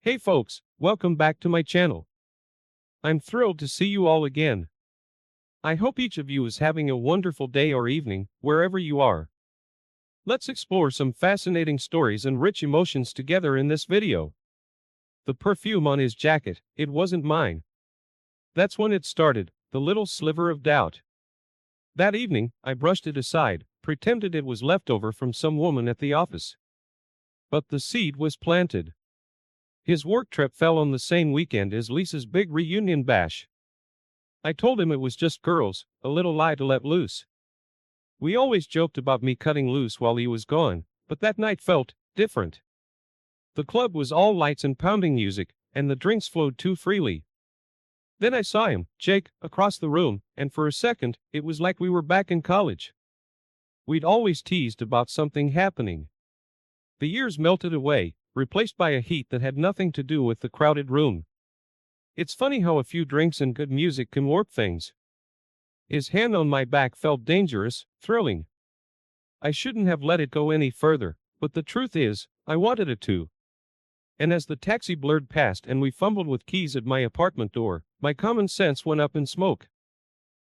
Hey folks, welcome back to my channel. I'm thrilled to see you all again. I hope each of you is having a wonderful day or evening, wherever you are. Let's explore some fascinating stories and rich emotions together in this video. The perfume on his jacket, it wasn't mine. That's when it started, the little sliver of doubt. That evening, I brushed it aside, pretended it was leftover from some woman at the office. But the seed was planted. His work trip fell on the same weekend as Lisa's big reunion bash. I told him it was just girls, a little lie to let loose. We always joked about me cutting loose while he was gone, but that night felt different. The club was all lights and pounding music, and the drinks flowed too freely. Then I saw him, Jake, across the room, and for a second, it was like we were back in college. We'd always teased about something happening. The years melted away, replaced by a heat that had nothing to do with the crowded room. It's funny how a few drinks and good music can warp things. His hand on my back felt dangerous, thrilling. I shouldn't have let it go any further, but the truth is, I wanted it to. And as the taxi blurred past and we fumbled with keys at my apartment door, my common sense went up in smoke.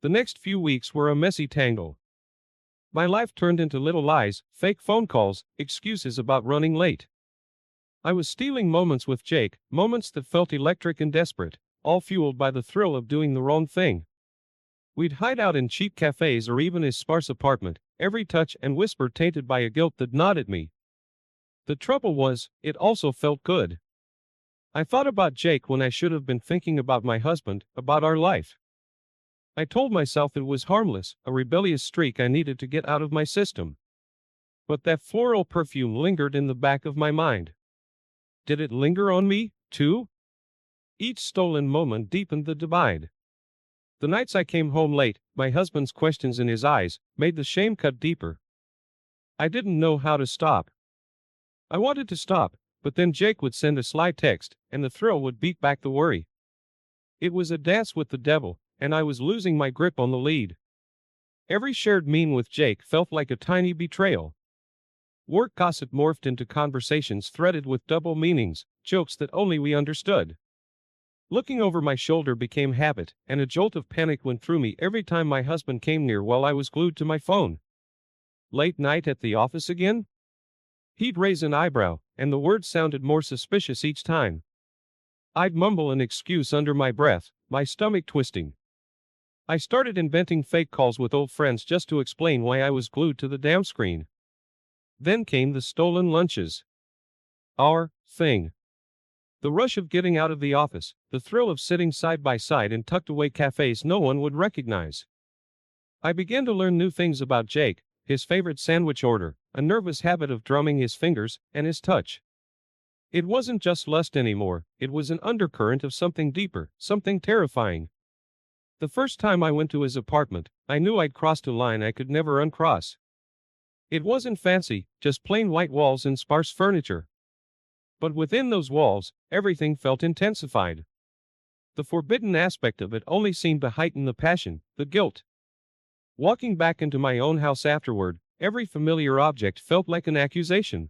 The next few weeks were a messy tangle. My life turned into little lies, fake phone calls, excuses about running late. I was stealing moments with Jake, moments that felt electric and desperate, all fueled by the thrill of doing the wrong thing. We'd hide out in cheap cafes or even his sparse apartment, every touch and whisper tainted by a guilt that gnawed at me. The trouble was, it also felt good. I thought about Jake when I should have been thinking about my husband, about our life. I told myself it was harmless, a rebellious streak I needed to get out of my system. But that floral perfume lingered in the back of my mind. Did it linger on me, too? Each stolen moment deepened the divide. The nights I came home late, my husband's questions in his eyes, made the shame cut deeper. I didn't know how to stop. I wanted to stop, but then Jake would send a sly text, and the thrill would beat back the worry. It was a dance with the devil, and I was losing my grip on the lead. Every shared meal with Jake felt like a tiny betrayal. Work gossip morphed into conversations threaded with double meanings, jokes that only we understood. Looking over my shoulder became habit, and a jolt of panic went through me every time my husband came near while I was glued to my phone. Late night at the office again? He'd raise an eyebrow, and the words sounded more suspicious each time. I'd mumble an excuse under my breath, my stomach twisting. I started inventing fake calls with old friends just to explain why I was glued to the damn screen. Then came the stolen lunches. Our thing. The rush of getting out of the office, the thrill of sitting side by side in tucked-away cafes no one would recognize. I began to learn new things about Jake, his favorite sandwich order, a nervous habit of drumming his fingers, and his touch. It wasn't just lust anymore, it was an undercurrent of something deeper, something terrifying. The first time I went to his apartment, I knew I'd crossed a line I could never uncross. It wasn't fancy, just plain white walls and sparse furniture. But within those walls, everything felt intensified. The forbidden aspect of it only seemed to heighten the passion, the guilt. Walking back into my own house afterward, every familiar object felt like an accusation.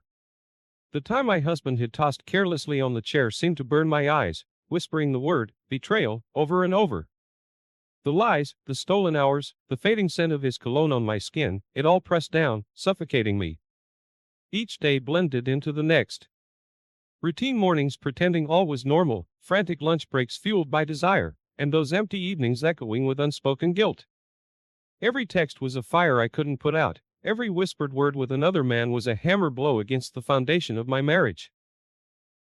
The time my husband had tossed carelessly on the chair seemed to burn my eyes, whispering the word, betrayal, over and over. The lies, the stolen hours, the fading scent of his cologne on my skin, it all pressed down, suffocating me. Each day blended into the next. Routine mornings pretending all was normal, frantic lunch breaks fueled by desire, and those empty evenings echoing with unspoken guilt. Every text was a fire I couldn't put out, every whispered word with another man was a hammer blow against the foundation of my marriage.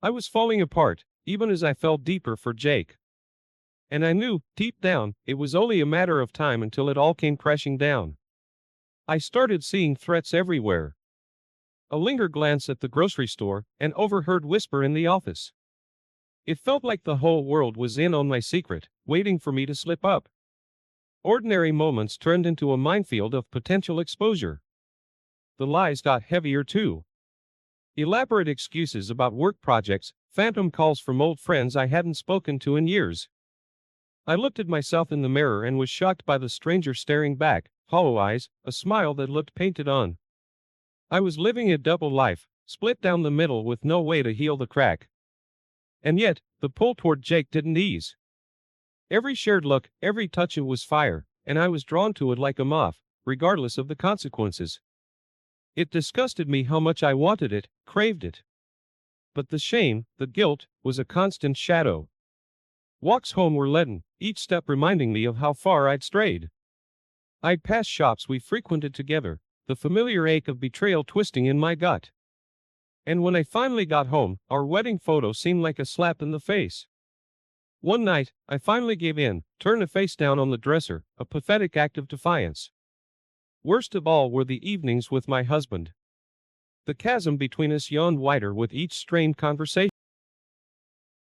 I was falling apart, even as I fell deeper for Jake. And I knew, deep down, it was only a matter of time until it all came crashing down. I started seeing threats everywhere. A linger glance at the grocery store, an overheard whisper in the office. It felt like the whole world was in on my secret, waiting for me to slip up. Ordinary moments turned into a minefield of potential exposure. The lies got heavier too. Elaborate excuses about work projects, phantom calls from old friends I hadn't spoken to in years. I looked at myself in the mirror and was shocked by the stranger staring back, hollow eyes, a smile that looked painted on. I was living a double life, split down the middle with no way to heal the crack. And yet, the pull toward Jake didn't ease. Every shared look, every touch, it was fire, and I was drawn to it like a moth, regardless of the consequences. It disgusted me how much I wanted it, craved it. But the shame, the guilt, was a constant shadow. Walks home were leaden, each step reminding me of how far I'd strayed. I'd pass shops we frequented together, the familiar ache of betrayal twisting in my gut. And when I finally got home, our wedding photo seemed like a slap in the face. One night, I finally gave in, turned a face down on the dresser, a pathetic act of defiance. Worst of all were the evenings with my husband. The chasm between us yawned wider with each strained conversation.